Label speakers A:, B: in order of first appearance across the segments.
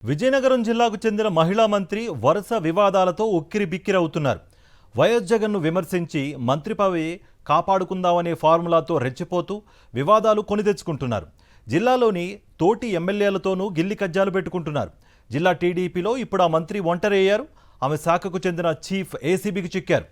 A: విజయనగరం జిల్లాకు చెందిన మహిళా మంత్రి వరుస వివాదాలతో ఉక్కిరిబిక్కిరవుతున్నారు. వైఎస్ జగన్ను విమర్శించి మంత్రి పదవి కాపాడుకుందామనే ఫార్ములాతో రెచ్చిపోతూ వివాదాలు కొని తెచ్చుకుంటున్నారు. జిల్లాలోని తోటి ఎమ్మెల్యేలతోనూ గిల్లి కజ్జాలు పెట్టుకుంటున్నారు. జిల్లా టీడీపీలో ఇప్పుడు ఆ మంత్రి ఒంటరయ్యారు. ఆమె శాఖకు చెందిన చీఫ్ ఏసీబీకి చిక్కారు.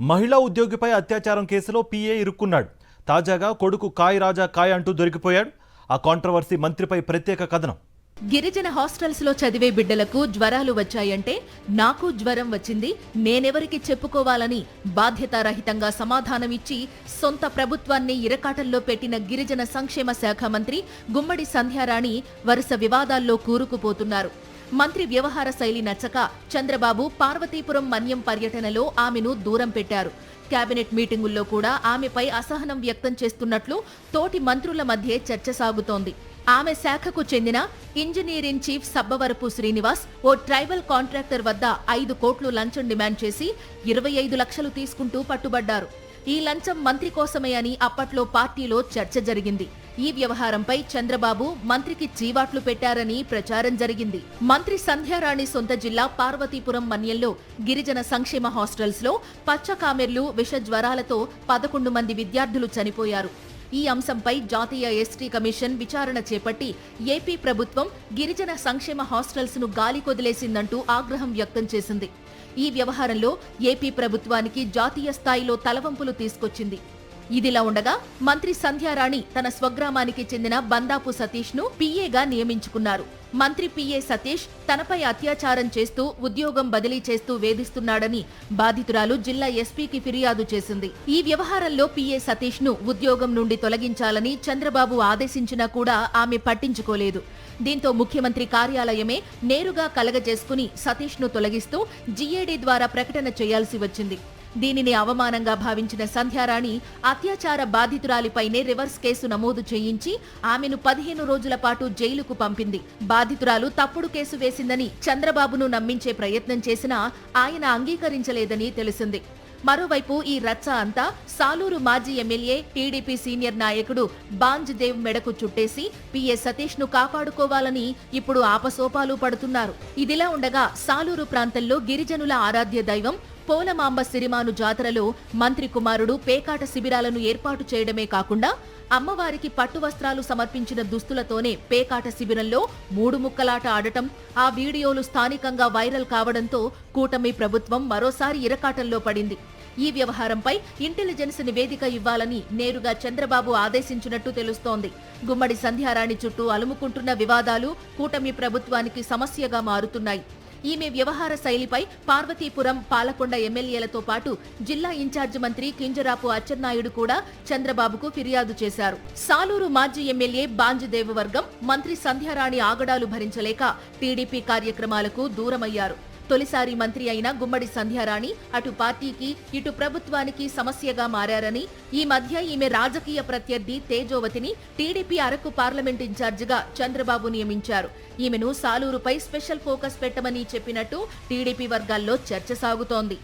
A: మహిళా ఉద్యోగిపై అత్యాచారం కేసులో పీఏ ఇరుక్కున్నాడు. తాజాగా కొడుకు కాయ్ రాజా కాయ్ అంటూ దొరికిపోయాడు. ఆ కాంట్రవర్సీ మంత్రిపై ప్రత్యేక కథనం.
B: గిరిజన హాస్టల్స్ లో చదివే బిడ్డలకు జ్వరాలు వచ్చాయంటే నాకు జ్వరం వచ్చింది, నేనెవరికి చెప్పుకోవాలని బాధ్యతారహితంగా సమాధానమిచ్చి సొంత ప్రభుత్వాన్ని ఇరకాటంలో పెట్టిన గిరిజన సంక్షేమ శాఖ మంత్రి గుమ్మడి సంధ్యారాణి వరుస వివాదాల్లో కూరుకుపోతున్నారు. మంత్రి వ్యవహార శైలి నచ్చక చంద్రబాబు పార్వతీపురం మన్యం పర్యటనలో ఆమెను దూరం పెట్టారు. కేబినెట్ మీటింగుల్లో కూడా ఆమెపై అసహనం వ్యక్తం చేస్తున్నట్లు తోటి మంత్రుల మధ్య చర్చ సాగుతోంది. ఆమె శాఖకు చెందిన engineer in chief Sabbavarapu Srinivas ఓ ట్రైబల్ కాంట్రాక్టర్ వద్ద 5 కోట్లు లంచం డిమాండ్ చేసి 25 లక్షలు తీసుకుంటూ పట్టుబడ్డారు. ఈ లంచం మంత్రి కోసమే అని అప్పట్లో పార్టీలో చర్చ జరిగింది. ఈ వ్యవహారంపై చంద్రబాబు మంత్రికి చీవాట్లు పెట్టారని ప్రచారం జరిగింది. మంత్రి సంధ్యారాణి సొంత జిల్లా పార్వతీపురం మన్యంలో గిరిజన సంక్షేమ హాస్టల్స్ లో పచ్చకామెర్లు విష జ్వరాలతో 11 మంది విద్యార్థులు చనిపోయారు. ఈ అంశంపై జాతీయ ఎస్టీ కమిషన్ విచారణ చేపట్టి ఏపీ ప్రభుత్వం గిరిజన సంక్షేమ హాస్టల్స్ ను గాలికొదిలేసిందంటూ ఆగ్రహం వ్యక్తం చేసింది. ఈ వ్యవహారంలో ఏపీ ప్రభుత్వానికి జాతీయ స్థాయిలో తలవంపులు తీసుకొచ్చింది. ఇదిలా ఉండగా మంత్రి సంధ్యారాణి తన స్వగ్రామానికి చెందిన బందాపు సతీష్ ను పీఏగా నియమించుకున్నారు. మంత్రి పీఏ సతీష్ తనపై అత్యాచారం చేస్తూ ఉద్యోగం బదిలీ చేస్తూ వేధిస్తున్నాడని బాధితురాలు జిల్లా ఎస్పీకి ఫిర్యాదు చేసింది. ఈ వ్యవహారంలో పీఏ సతీష్ ను ఉద్యోగం నుండి తొలగించాలని చంద్రబాబు ఆదేశించినా కూడా ఆమె పట్టించుకోలేదు. దీంతో ముఖ్యమంత్రి కార్యాలయమే నేరుగా కలగజేసుకుని సతీష్ ను తొలగిస్తూ జీఏడీ ద్వారా ప్రకటన చేయాల్సి వచ్చింది. దీనిని అవమానంగా భావించిన సంధ్యారాణి అత్యాచార బాధితురాలిపైనే రివర్స్ కేసు నమోదు చేయించి ఆమెను 15 రోజుల పాటు జైలుకు పంపింది. బాధితురాలు తప్పుడు కేసు వేసిందని చంద్రబాబును నమ్మించే ప్రయత్నం చేసినా ఆయన అంగీకరించలేదని తెలిసింది. మరోవైపు ఈ రచ్చ అంతా సాలూరు మాజీ ఎమ్మెల్యే టీడీపీ సీనియర్ నాయకుడు బాంజ్ దేవ్ మెడకు చుట్టేసి పీఏ సతీష్ ను కాపాడుకోవాలని ఇప్పుడు ఆపసోపాలు పడుతున్నారు. ఇదిలా ఉండగా సాలూరు ప్రాంతంలో గిరిజనుల ఆరాధ్య దైవం పోలమాంబ సిరిమాను జాతరలో మంత్రి కుమారుడు పేకాట శిబిరాలను ఏర్పాటు చేయడమే కాకుండా అమ్మవారికి పట్టు వస్త్రాలు సమర్పించిన దుస్తులతోనే పేకాట శిబిరంలో 3 ముక్కలాట ఆడటం, ఆ వీడియోలు స్థానికంగా వైరల్ కావడంతో కూటమి ప్రభుత్వం మరోసారి ఇరకాటంలో పడింది. ఈ వ్యవహారంపై ఇంటెలిజెన్స్ నివేదిక ఇవ్వాలని నేరుగా చంద్రబాబు ఆదేశించినట్టు తెలుస్తోంది. గుమ్మడి సంధ్యారాణి చుట్టూ అలుముకుంటున్న వివాదాలు కూటమి ప్రభుత్వానికి సమస్యగా మారుతున్నాయి. ఈమె వ్యవహార శైలిపై పార్వతీపురం, పాలకొండ ఎమ్మెల్యేలతో పాటు జిల్లా ఇన్ఛార్జి మంత్రి కింజరాపు అచ్చెన్నాయుడు కూడా చంద్రబాబుకు ఫిర్యాదు చేశారు. సాలూరు మాజీ ఎమ్మెల్యే బాంజదేవ్ వర్గం మంత్రి సంధ్యారాణి ఆగడాలు భరించలేక టీడీపీ కార్యక్రమాలకు దూరమయ్యారు. తొలిసారి మంత్రి అయిన గుమ్మడి సంధ్యారాణి అటు పార్టీకి ఇటు ప్రభుత్వానికి సమస్యగా మారారని, ఈ మధ్య ఈమె రాజకీయ ప్రత్యర్థి తేజోవతిని టీడీపీ అరకు పార్లమెంట్ ఇన్ఛార్జిగా చంద్రబాబు నియమించారు. ఈమెను సాలూరుపై స్పెషల్ ఫోకస్ పెట్టమని చెప్పినట్టు టీడీపీ వర్గాల్లో చర్చ సాగుతోంది.